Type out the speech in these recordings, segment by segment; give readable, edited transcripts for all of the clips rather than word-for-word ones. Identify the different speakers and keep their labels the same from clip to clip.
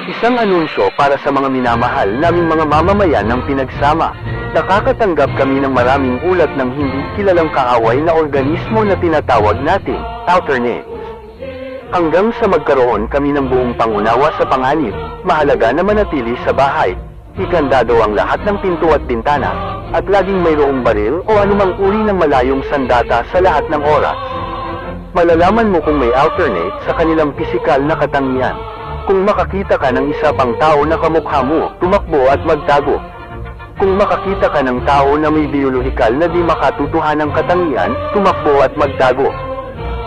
Speaker 1: Isang anunsyo para sa mga minamahal naming mga mamamayan ng pinagsama. Nakakatanggap kami ng maraming ulat ng hindi kilalang kaaway na organismo na tinatawag nating alternates. Hanggang sa magkaroon kami ng buong pangunawa sa panganib, mahalaga na manatili sa bahay. Ikandado ang lahat ng pinto at bintana, at laging mayroong baril o anumang uri ng malayong sandata sa lahat ng oras. Malalaman mo kung may alternate sa kanilang pisikal na katangian. Kung makakita ka ng isa pang tao na kamukha mo, tumakbo at magtago. Kung makakita ka ng tao na may biolohikal na di makatutuhanang katangian, tumakbo at magtago.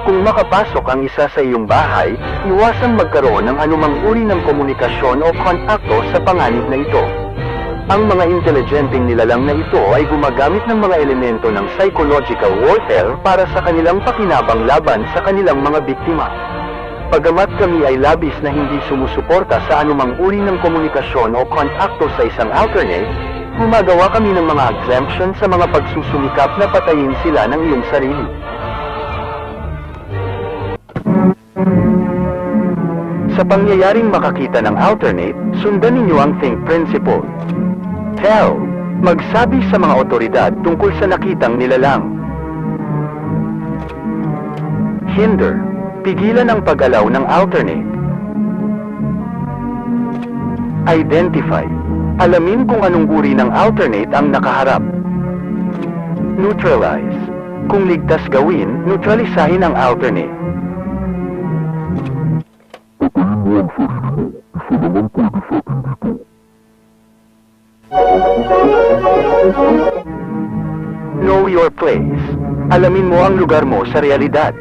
Speaker 1: Kung makapasok ang isa sa iyong bahay, iwasang magkaroon ng anumang uri ng komunikasyon o kontakto sa panganib na ito. Ang mga intelligenteng nilalang na ito ay gumagamit ng mga elemento ng psychological warfare para sa kanilang pakinabang laban sa kanilang mga biktima. Pagamat kami ay labis na hindi sumusuporta sa anumang uri ng komunikasyon o kontakto sa isang alternate, gumagawa kami ng mga exemption sa mga pagsusumikap na patayin sila ng iyong sarili. Sa pangyayaring makakita ng alternate, sundan ninyo ang think principle. Tell, magsabi sa mga otoridad tungkol sa nakitang nilalang. Hinder, pigilan ang pag-alaw ng alternate. Identify, alamin kung anong uri ng alternate ang nakaharap. Neutralize, kung ligtas gawin, neutralisahin ang alternate. Know your place. Alamin mo ang lugar mo sa realidad.